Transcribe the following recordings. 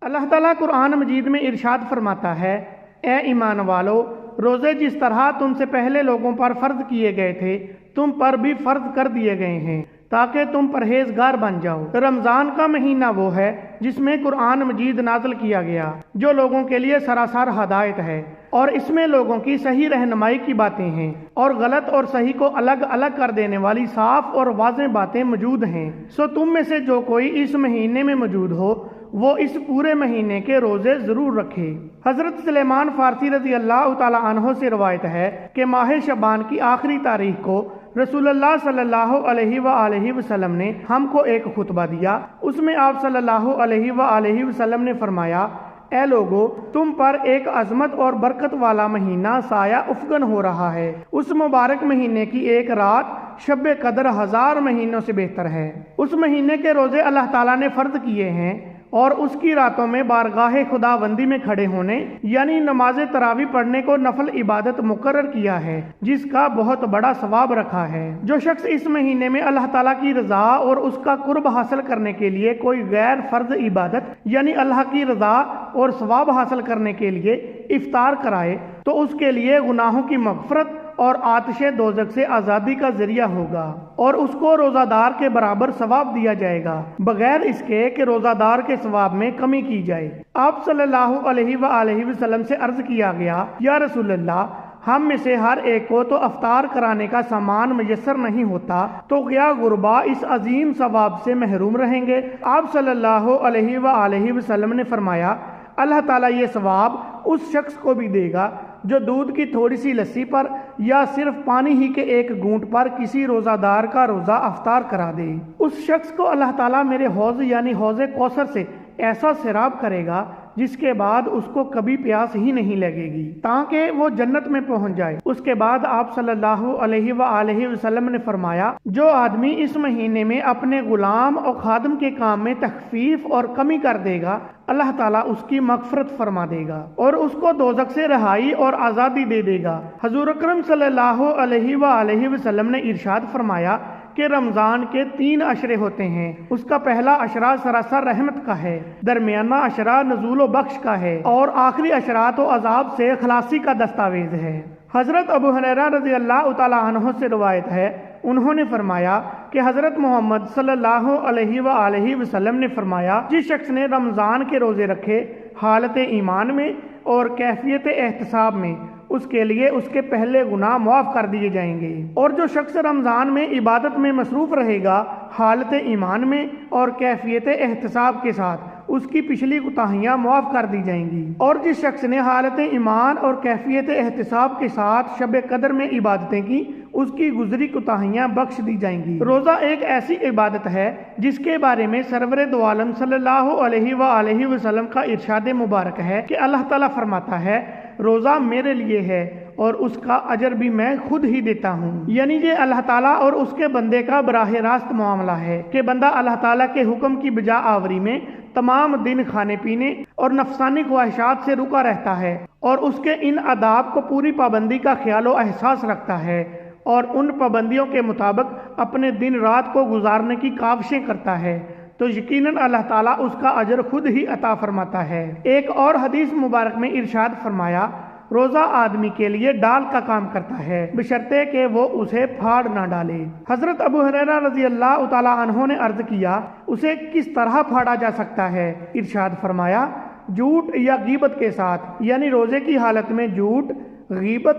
اللہ تعالیٰ قرآن مجید میں ارشاد فرماتا ہے، اے ایمان والو، روزے جس طرح تم سے پہلے لوگوں پر فرض کیے گئے تھے تم پر بھی فرض کر دیے گئے ہیں تاکہ تم پرہیزگار بن جاؤ۔ رمضان کا مہینہ وہ ہے جس میں قرآن مجید نازل کیا گیا، جو لوگوں کے لیے سراسر ہدایت ہے، اور اس میں لوگوں کی صحیح رہنمائی کی باتیں ہیں اور غلط اور صحیح کو الگ الگ کر دینے والی صاف اور واضح باتیں موجود ہیں۔ سو تم میں سے جو کوئی اس مہینے میں موجود ہو وہ اس پورے مہینے کے روزے ضرور رکھے۔ حضرت سلیمان فارسی رضی اللہ تعالی عنہ سے روایت ہے کہ ماہ شعبان کی آخری تاریخ کو رسول اللہ صلی اللہ علیہ وآلہ وسلم نے ہم کو ایک خطبہ دیا۔ اس میں آپ صلی اللہ علیہ وآلہ وسلم نے فرمایا، اے لوگو، تم پر ایک عظمت اور برکت والا مہینہ سایہ افغن ہو رہا ہے۔ اس مبارک مہینے کی ایک رات شب قدر 1000 مہینوں سے بہتر ہے۔ اس مہینے کے روزے اللہ تعالیٰ نے فرض کیے ہیں اور اس کی راتوں میں بارگاہ خداوندی میں کھڑے ہونے یعنی نماز تراویح پڑھنے کو نفل عبادت مقرر کیا ہے، جس کا بہت بڑا ثواب رکھا ہے۔ جو شخص اس مہینے میں اللہ تعالیٰ کی رضا اور اس کا قرب حاصل کرنے کے لیے کوئی غیر فرض عبادت یعنی اللہ کی رضا اور ثواب حاصل کرنے کے لیے افطار کرائے تو اس کے لیے گناہوں کی مغفرت اور آتش دوزخ سے آزادی کا ذریعہ ہوگا، اور اس کو روزہ دار کے برابر ثواب دیا جائے گا بغیر اس کے کہ روزہ دار کے ثواب میں کمی کی جائے۔ آپ صلی اللہ علیہ وآلہ وسلم سے عرض کیا گیا، یا رسول اللہ، ہم میں سے ہر ایک کو تو افطار کرانے کا سامان میسر نہیں ہوتا، تو کیا غربا اس عظیم ثواب سے محروم رہیں گے؟ آپ صلی اللہ علیہ وآلہ وسلم نے فرمایا، اللہ تعالیٰ یہ ثواب اس شخص کو بھی دے گا جو دودھ کی تھوڑی سی لسی پر یا صرف پانی ہی کے ایک گھونٹ پر کسی روزہ دار کا روزہ افطار کرا دے۔ اس شخص کو اللہ تعالیٰ میرے حوض یعنی حوض کوثر سے ایسا سیراب کرے گا جس کے بعد اس کو کبھی پیاس ہی نہیں لگے گی تاکہ وہ جنت میں پہنچ جائے۔ اس کے بعد آپ صلی اللہ علیہ وآلہ وسلم نے فرمایا، جو آدمی اس مہینے میں اپنے غلام اور خادم کے کام میں تخفیف اور کمی کر دے گا، اللہ تعالیٰ اس کی مغفرت فرما دے گا اور اس کو دوزخ سے رہائی اور آزادی دے دے گا۔ حضور اکرم صلی اللہ علیہ وآلہ وسلم نے ارشاد فرمایا کہ رمضان کے 3 عشرے ہوتے ہیں۔ اس کا پہلا عشرہ سراسر رحمت کا ہے، درمیانہ عشرہ نزول و بخش کا ہے، اور آخری عشرہ تو عذاب سے خلاصی کا دستاویز ہے۔ حضرت ابو ہریرہ رضی اللہ تعالی عنہ سے روایت ہے، انہوں نے فرمایا کہ حضرت محمد صلی اللہ علیہ وآلہ وسلم نے فرمایا، جس شخص نے رمضان کے روزے رکھے حالت ایمان میں اور کیفیت احتساب میں، اس کے لیے اس کے پہلے گناہ معاف کر دیے جائیں گے، اور جو شخص رمضان میں عبادت میں مصروف رہے گا حالت ایمان میں اور کیفیت احتساب کے ساتھ، اس کی پچھلی کوتاہیاں معاف کر دی جائیں گی، اور جس شخص نے حالت ایمان اور کیفیت احتساب کے ساتھ شب قدر میں عبادتیں کی، اس کی گزری کوتاہیاں بخش دی جائیں گی۔ روزہ ایک ایسی عبادت ہے جس کے بارے میں سرور دو عالم صلی اللہ علیہ وآلہ وسلم کا ارشاد مبارک ہے کہ اللہ تعالیٰ فرماتا ہے، روزہ میرے لیے ہے اور اس کا اجر بھی میں خود ہی دیتا ہوں۔ یعنی یہ اللہ تعالیٰ اور اس کے بندے کا براہ راست معاملہ ہے کہ بندہ اللہ تعالیٰ کے حکم کی بجا آوری میں تمام دن کھانے پینے اور نفسانی خواہشات سے رکا رہتا ہے، اور اس کے ان آداب کو پوری پابندی کا خیال و احساس رکھتا ہے، اور ان پابندیوں کے مطابق اپنے دن رات کو گزارنے کی کاوشیں کرتا ہے، تو یقیناً اللہ تعالیٰ اس کا اجر خود ہی عطا فرماتا ہے۔ ایک اور حدیث مبارک میں ارشاد فرمایا، روزہ آدمی کے لیے ڈال کا کام کرتا ہے بشرطے کہ وہ اسے پھاڑ نہ ڈالے۔ حضرت ابو ہریرہ رضی اللہ تعالی عنہ نے عرض کیا، اسے کس طرح پھاڑا جا سکتا ہے؟ ارشاد فرمایا، جھوٹ یا غیبت کے ساتھ، یعنی روزے کی حالت میں جھوٹ، غیبت،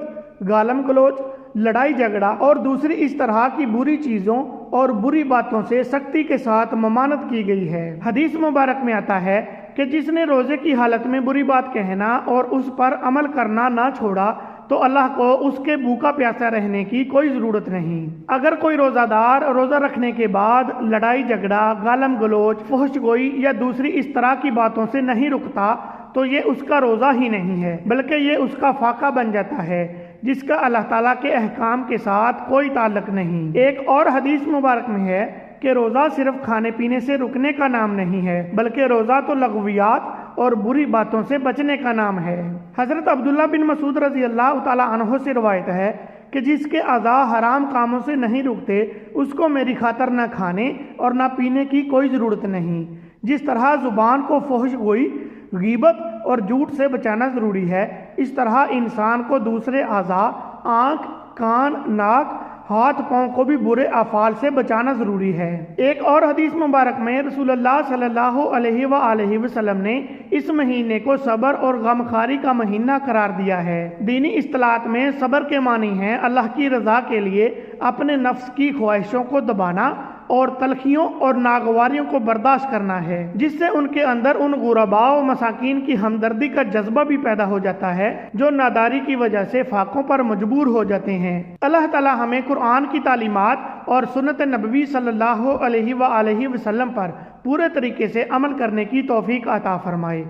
گالم گلوچ، لڑائی جھگڑا اور دوسری اس طرح کی بری چیزوں اور بری باتوں سے سختی کے ساتھ ممانعت کی گئی ہے۔ حدیث مبارک میں آتا ہے کہ جس نے روزے کی حالت میں بری بات کہنا اور اس پر عمل کرنا نہ چھوڑا تو اللہ کو اس کے بھوکا پیاسا رہنے کی کوئی ضرورت نہیں۔ اگر کوئی روزہ دار روزہ رکھنے کے بعد لڑائی جھگڑا، گالم گلوچ، فحش گوئی یا دوسری اس طرح کی باتوں سے نہیں رکتا تو یہ اس کا روزہ ہی نہیں ہے، بلکہ یہ اس کا فاقہ بن جاتا ہے جس کا اللہ تعالیٰ کے احکام کے ساتھ کوئی تعلق نہیں۔ ایک اور حدیث مبارک میں ہے کہ روزہ صرف کھانے پینے سے رکنے کا نام نہیں ہے، بلکہ روزہ تو لغویات اور بری باتوں سے بچنے کا نام ہے۔ حضرت عبداللہ بن مسعود رضی اللہ تعالی عنہ سے روایت ہے کہ جس کے اعضاء حرام کاموں سے نہیں رکتے، اس کو میری خاطر نہ کھانے اور نہ پینے کی کوئی ضرورت نہیں۔ جس طرح زبان کو فحش گوئی، غیبت اور جھوٹ سے بچانا ضروری ہے، اس طرح انسان کو دوسرے اعضاء، آنکھ، کان، ناک، ہاتھ پاؤں کو بھی برے افعال سے بچانا ضروری ہے۔ ایک اور حدیث مبارک میں رسول اللہ صلی اللہ علیہ وآلہ وسلم نے اس مہینے کو صبر اور غمخواری کا مہینہ قرار دیا ہے۔ دینی اصطلاحات میں صبر کے معنی ہیں اللہ کی رضا کے لیے اپنے نفس کی خواہشوں کو دبانا اور تلخیوں اور ناگواریوں کو برداشت کرنا ہے، جس سے ان کے اندر ان غرباء و مساکین کی ہمدردی کا جذبہ بھی پیدا ہو جاتا ہے جو ناداری کی وجہ سے فاقوں پر مجبور ہو جاتے ہیں۔ اللہ تعالی ہمیں قرآن کی تعلیمات اور سنت نبوی صلی اللہ علیہ وآلہ وسلم پر پورے طریقے سے عمل کرنے کی توفیق عطا فرمائے،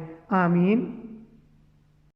آمین۔